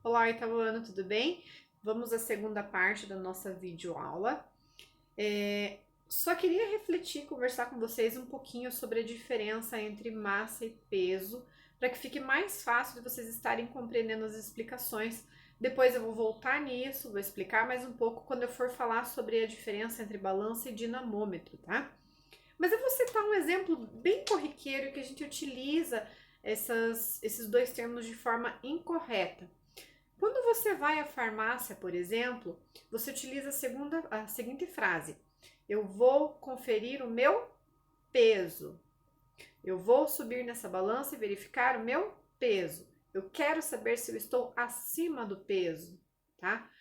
Olá, Itaúano, tudo bem? Vamos à segunda parte da nossa videoaula. Só queria refletir, conversar com vocês um pouquinho sobre a diferença entre massa e peso, para que fique mais fácil de vocês estarem compreendendo as explicações. Depois eu vou voltar nisso, vou explicar mais um pouco quando eu for falar sobre a diferença entre balança e dinamômetro, tá? Mas eu vou citar um exemplo bem corriqueiro que a gente utiliza esses dois termos de forma incorreta. Quando você vai à farmácia, por exemplo, você utiliza a seguinte frase: eu vou conferir o meu peso. Eu vou subir nessa balança e verificar o meu peso. Eu quero saber se eu estou acima do peso, tá?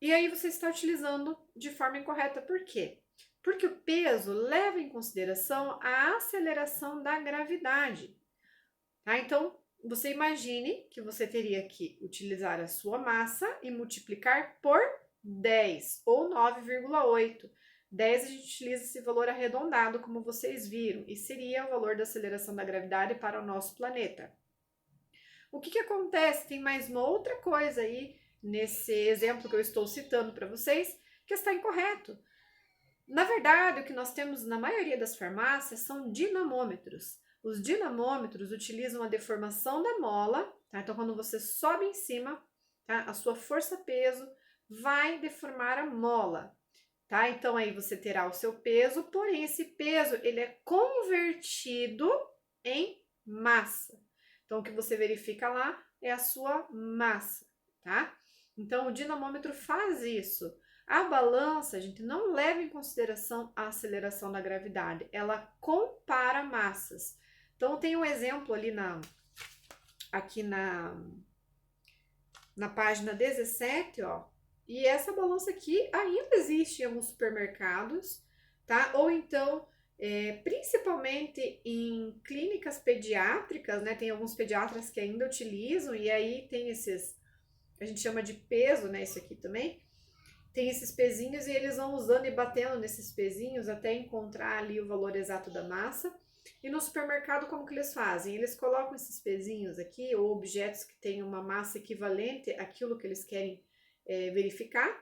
E aí você está utilizando de forma incorreta. Por quê? Porque o peso leva em consideração a aceleração da gravidade. Tá? Então, você imagine que você teria que utilizar a sua massa e multiplicar por 10 ou 9,8. 10 a gente utiliza esse valor arredondado, como vocês viram, e seria o valor da aceleração da gravidade para o nosso planeta. O que acontece? Tem mais uma outra coisa aí nesse exemplo que eu estou citando para vocês que está incorreto. Na verdade, o que nós temos na maioria das farmácias são dinamômetros. Os dinamômetros utilizam a deformação da mola, tá? Então, quando você sobe em cima, tá? A sua força-peso vai deformar a mola, tá? Então, aí você terá o seu peso, porém, esse peso ele é convertido em massa. Então, o que você verifica lá é a sua massa, tá? Então, o dinamômetro faz isso. A balança, a gente não leva em consideração a aceleração da gravidade, ela compara massas. Então, tem um exemplo ali aqui na página 17, ó. E essa balança aqui ainda existe em alguns supermercados, tá? Ou então, principalmente em clínicas pediátricas, né? Tem alguns pediatras que ainda utilizam, e aí tem esses, a gente chama de peso, né? Isso aqui também. Tem esses pezinhos e eles vão usando e batendo nesses pezinhos até encontrar ali o valor exato da massa. E no supermercado, como que eles fazem? Eles colocam esses pezinhos aqui, ou objetos que têm uma massa equivalente àquilo que eles querem verificar,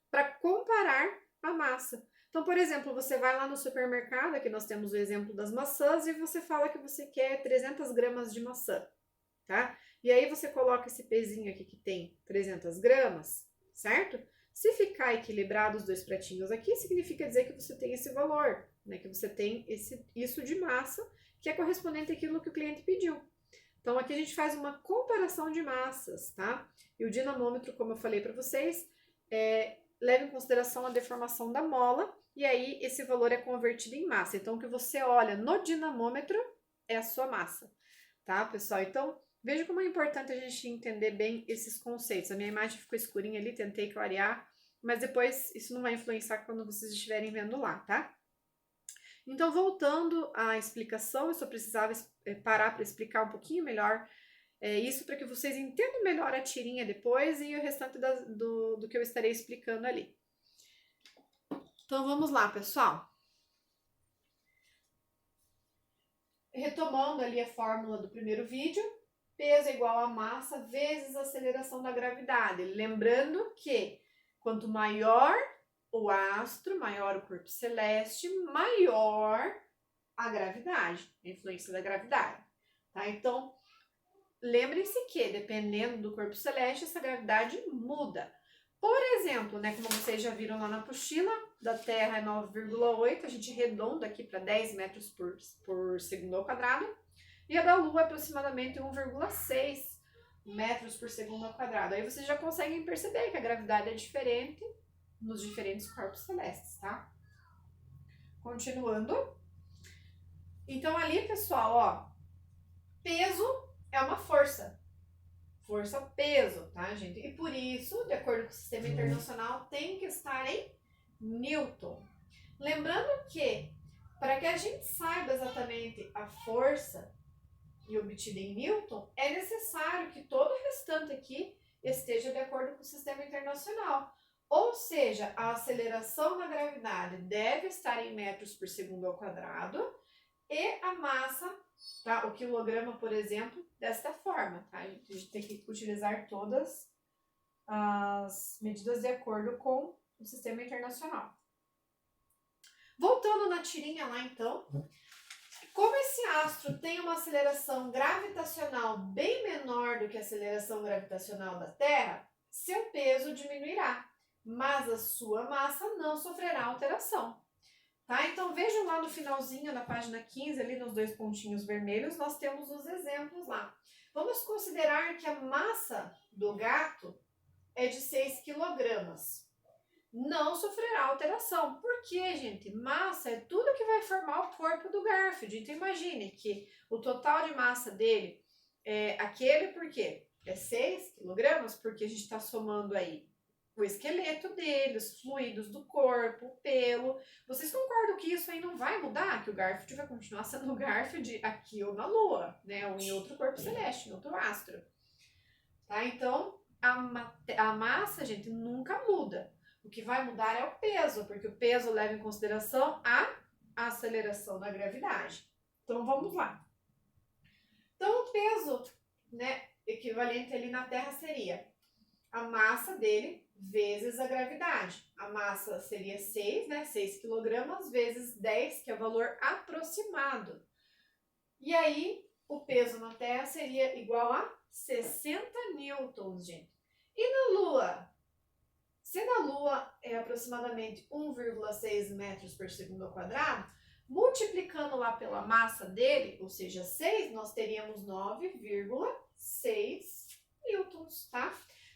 para comparar a massa. Então, por exemplo, você vai lá no supermercado, aqui nós temos o exemplo das maçãs, e você fala que você quer 300 gramas de maçã, tá? E aí você coloca esse pezinho aqui que tem 300 gramas, certo? Se ficar equilibrado os dois pratinhos aqui, significa dizer que você tem esse valor, né? Que você tem isso de massa, que é correspondente àquilo que o cliente pediu. Então, aqui a gente faz uma comparação de massas, tá? E o dinamômetro, como eu falei para vocês, leva em consideração a deformação da mola, e aí esse valor é convertido em massa. Então, o que você olha no dinamômetro é a sua massa, tá, pessoal? Então, veja como é importante a gente entender bem esses conceitos. A minha imagem ficou escurinha ali, tentei clarear, mas depois isso não vai influenciar quando vocês estiverem vendo lá, tá? Então, voltando à explicação, eu só precisava parar para explicar um pouquinho melhor isso para que vocês entendam melhor a tirinha depois e o restante do que eu estarei explicando ali. Então, vamos lá, pessoal. Retomando ali a fórmula do primeiro vídeo, peso é igual a massa vezes a aceleração da gravidade. Lembrando que quanto maior o astro, maior o corpo celeste, maior a gravidade, a influência da gravidade. Tá? Então, lembrem-se que, dependendo do corpo celeste, essa gravidade muda. Por exemplo, né, como vocês já viram lá na apostila, da Terra é 9,8, a gente arredonda aqui para 10 metros por segundo ao quadrado, e a da Lua é aproximadamente 1,6 metros por segundo ao quadrado. Aí vocês já conseguem perceber que a gravidade é diferente nos diferentes corpos celestes, tá? Continuando. Então ali, pessoal, ó, peso é uma força. Força-peso, tá, gente? E por isso, de acordo com o sistema internacional, tem que estar em Newton. Lembrando que, para que a gente saiba exatamente a força e obtida em Newton, é necessário que todo o restante aqui esteja de acordo com o sistema internacional. Ou seja, a aceleração da gravidade deve estar em metros por segundo ao quadrado e a massa tá? O quilograma, por exemplo, desta forma, tá? A gente tem que utilizar todas as medidas de acordo com o sistema internacional. Voltando na tirinha lá, então, como esse astro tem uma aceleração gravitacional bem menor do que a aceleração gravitacional da Terra, seu peso diminuirá, mas a sua massa não sofrerá alteração. Tá? Então vejam lá no finalzinho, na página 15, ali nos 2 pontinhos vermelhos, nós temos os exemplos lá. Vamos considerar que a massa do gato é de 6 quilogramas. Não sofrerá alteração. Por quê, gente? Massa é tudo que vai formar o corpo do Garfield. Então imagine que o total de massa dele é aquele, por quê? É 6 quilogramas, porque a gente está somando aí o esqueleto dele, os fluidos do corpo, o pelo. Vocês concordam que isso aí não vai mudar? Que o Garfield vai continuar sendo o Garfield aqui ou na Lua, né? Ou em outro corpo celeste, em outro astro. Tá? Então, a massa, gente, nunca muda. O que vai mudar é o peso, porque o peso leva em consideração a aceleração da gravidade. Então, vamos lá. Então, o peso, né, equivalente ali na Terra seria a massa dele vezes a gravidade. A massa seria 6, né? 6 quilogramas vezes 10, que é o valor aproximado. E aí, o peso na Terra seria igual a 60 newtons, gente. E na Lua? Se na Lua é aproximadamente 1,6 metros por segundo ao quadrado, multiplicando lá pela massa dele, ou seja, 6, nós teríamos 9,6 newtons, tá?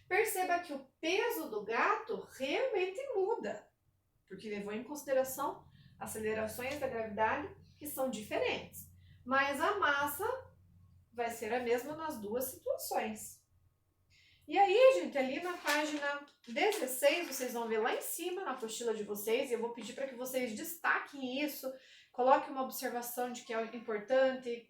Perceba que o peso do gato realmente muda, porque levou em consideração acelerações da gravidade que são diferentes. Mas a massa vai ser a mesma nas duas situações. E aí, gente, ali na página 16, vocês vão ver lá em cima, na apostila de vocês, e eu vou pedir para que vocês destaquem isso, coloquem uma observação de que é importante,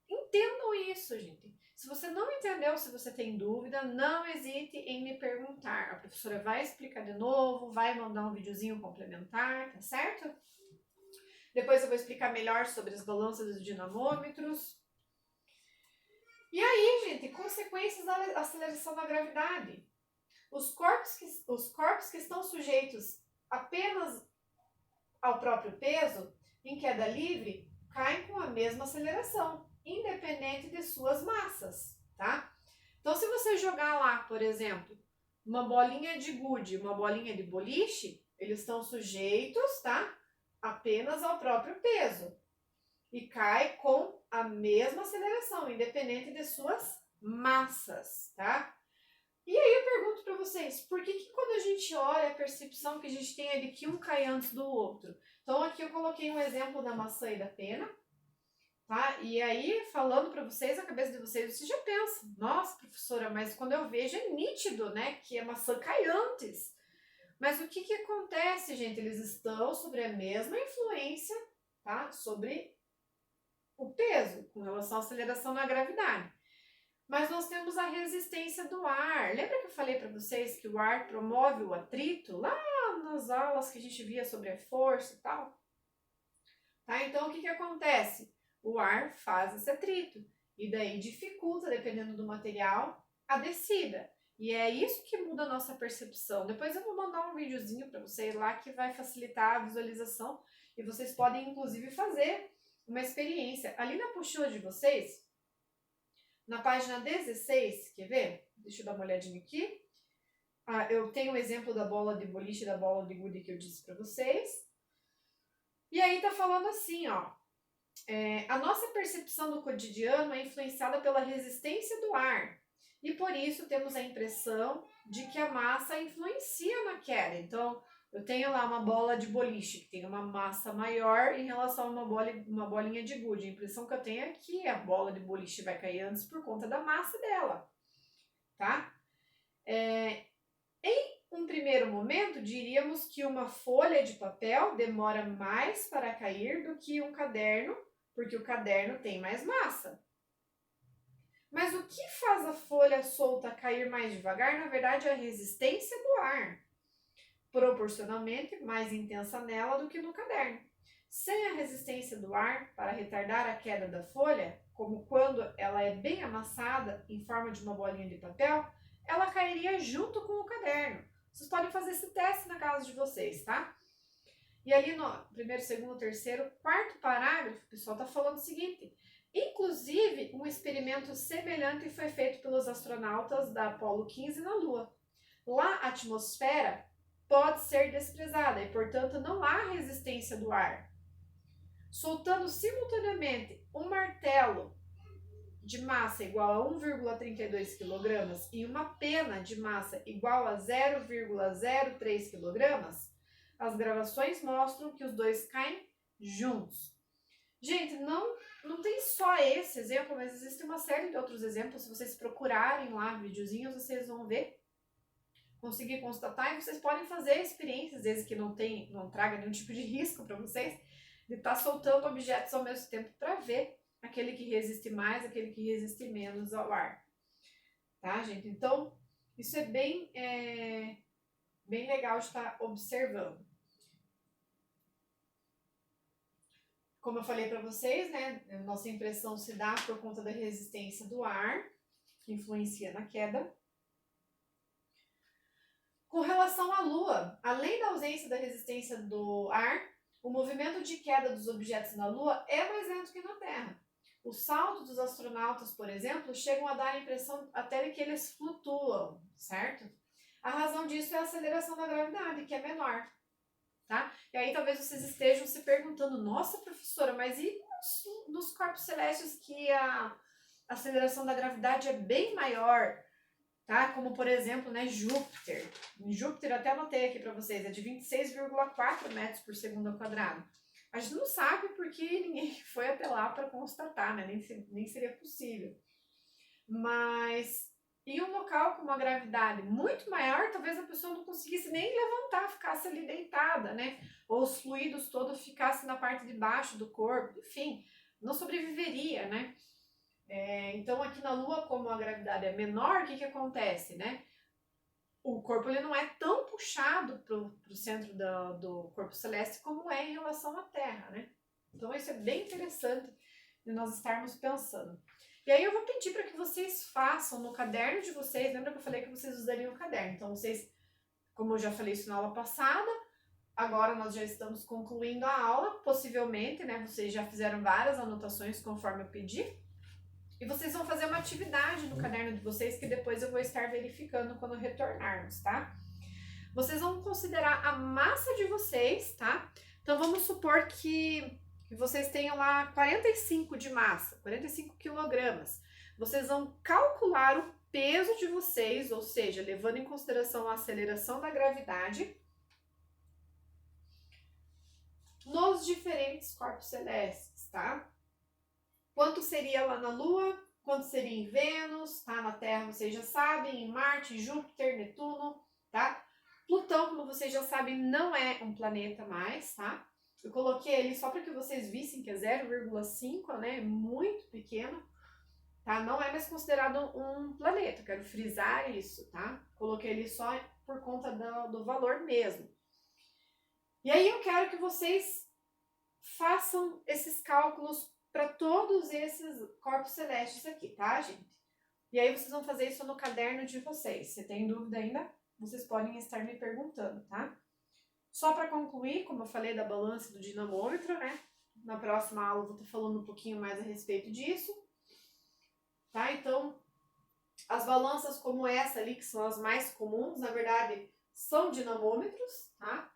entendam isso, gente. Se você não entendeu, se você tem dúvida, não hesite em me perguntar. A professora vai explicar de novo, vai mandar um videozinho complementar, tá certo? Depois eu vou explicar melhor sobre as balanças dos dinamômetros. E aí, gente, consequências da aceleração da gravidade. Os corpos que estão sujeitos apenas ao próprio peso, em queda livre, caem com a mesma aceleração, independente de suas massas, tá? Então, se você jogar lá, por exemplo, uma bolinha de gude, uma bolinha de boliche, eles estão sujeitos, tá? Apenas ao próprio peso. E cai com a mesma aceleração, independente de suas massas, tá? E aí eu pergunto para vocês, por que quando a gente olha a percepção que a gente tem é de que um cai antes do outro? Então aqui eu coloquei um exemplo da maçã e da pena, tá? E aí, falando para vocês, a cabeça de vocês já pensa, nossa, professora, mas quando eu vejo é nítido, né, que a maçã cai antes. Mas o que acontece, gente? Eles estão sobre a mesma influência, tá? Sobre o peso, com relação à aceleração da gravidade. Mas nós temos a resistência do ar. Lembra que eu falei para vocês que o ar promove o atrito? Lá nas aulas que a gente via sobre a força e tal. Tá? Então, o que acontece? O ar faz esse atrito. E daí dificulta, dependendo do material, a descida. E é isso que muda a nossa percepção. Depois eu vou mandar um videozinho para vocês lá que vai facilitar a visualização. E vocês podem, inclusive, fazer uma experiência. Ali na apostila de vocês, na página 16, quer ver? Deixa eu dar uma olhadinha aqui. Eu tenho o exemplo da bola de boliche e da bola de gude que eu disse para vocês. E aí tá falando assim, ó. A nossa percepção do cotidiano é influenciada pela resistência do ar. E por isso temos a impressão de que a massa influencia na queda. Então, eu tenho lá uma bola de boliche, que tem uma massa maior em relação a uma bolinha de gude. A impressão que eu tenho é que a bola de boliche vai cair antes por conta da massa dela, tá? Em um primeiro momento, diríamos que uma folha de papel demora mais para cair do que um caderno, porque o caderno tem mais massa. Mas o que faz a folha solta cair mais devagar, na verdade, é a resistência do ar, proporcionalmente mais intensa nela do que no caderno. sem a resistência do ar para retardar a queda da folha, como quando ela é bem amassada em forma de uma bolinha de papel, ela cairia junto com o caderno. Vocês podem fazer esse teste na casa de vocês, tá? E ali no primeiro, segundo, terceiro, quarto parágrafo, o pessoal está falando o seguinte: inclusive, um experimento semelhante foi feito pelos astronautas da Apollo 15 na Lua. Lá, a atmosfera pode ser desprezada e, portanto, não há resistência do ar. Soltando simultaneamente um martelo de massa igual a 1,32 kg e uma pena de massa igual a 0,03 kg, as gravações mostram que os dois caem juntos. Gente, não tem só esse exemplo, mas existe uma série de outros exemplos. Se vocês procurarem lá videozinhos, vocês vão ver, conseguir constatar, e vocês podem fazer experiências, desde que não traga nenhum tipo de risco para vocês, de estar soltando objetos ao mesmo tempo para ver aquele que resiste mais, aquele que resiste menos ao ar. Tá, gente? Então, isso é bem legal de estar observando. Como eu falei para vocês, né, nossa impressão se dá por conta da resistência do ar, que influencia na queda. Com relação à Lua, além da ausência da resistência do ar, o movimento de queda dos objetos na Lua é mais lento que na Terra. Os saltos dos astronautas, por exemplo, chegam a dar a impressão até de que eles flutuam, certo? A razão disso é a aceleração da gravidade, que é menor. Tá? E aí talvez vocês estejam se perguntando: nossa, professora, mas e nos corpos celestes que a aceleração da gravidade é bem maior, tá? Como, por exemplo, né, Júpiter. Em Júpiter, até anotei aqui para vocês, é de 26,4 metros por segundo ao quadrado. A gente não sabe porque ninguém foi até lá para constatar, né? Nem seria possível. Mas em um local com uma gravidade muito maior, talvez a pessoa não conseguisse nem levantar, ficasse ali deitada, né? Ou os fluidos todos ficassem na parte de baixo do corpo, enfim, não sobreviveria, né? Então aqui na Lua, como a gravidade é menor, o que acontece, né? O corpo ele não é tão puxado para o centro do corpo celeste como é em relação à Terra, né? Então isso é bem interessante de nós estarmos pensando. E aí eu vou pedir para que vocês façam no caderno de vocês. Lembra que eu falei que vocês usariam o caderno? Então vocês, como eu já falei isso na aula passada, agora nós já estamos concluindo a aula, possivelmente, né? Vocês já fizeram várias anotações conforme eu pedi. E vocês vão fazer uma atividade no caderno de vocês que depois eu vou estar verificando quando retornarmos, tá? Vocês vão considerar a massa de vocês, tá? Então vamos supor que vocês tenham lá 45 de massa, 45 quilogramas. Vocês vão calcular o peso de vocês, ou seja, levando em consideração a aceleração da gravidade, nos diferentes corpos celestes, tá? Quanto seria lá na Lua, quanto seria em Vênus, tá? Na Terra vocês já sabem, em Marte, Júpiter, Netuno, tá? Plutão, como vocês já sabem, não é um planeta mais, tá? Eu coloquei ali só para que vocês vissem que é 0,5, né? É muito pequeno, tá? Não é mais considerado um planeta, quero frisar isso, tá? Coloquei ali só por conta do valor mesmo. E aí eu quero que vocês façam esses cálculos para todos esses corpos celestes aqui, tá, gente? E aí vocês vão fazer isso no caderno de vocês. Se tem dúvida ainda, vocês podem estar me perguntando, tá? Só para concluir, como eu falei da balança do dinamômetro, né? Na próxima aula eu vou estar falando um pouquinho mais a respeito disso, tá? Então, as balanças como essa ali, que são as mais comuns, na verdade, são dinamômetros, tá?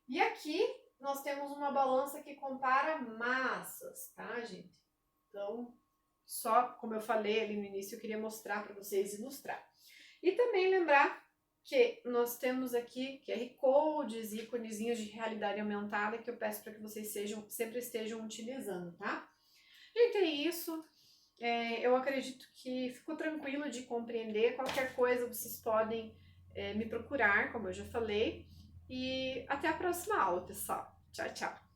E aqui nós temos uma balança que compara massas, tá, gente? Então, só como eu falei ali no início, eu queria mostrar para vocês, ilustrar. E também lembrar que nós temos aqui QR Codes, íconezinhos de realidade aumentada que eu peço para que vocês sempre estejam utilizando, tá? Gente, é isso. Eu acredito que ficou tranquilo de compreender. Qualquer coisa vocês podem me procurar, como eu já falei. E até a próxima aula, pessoal. Tchau, tchau.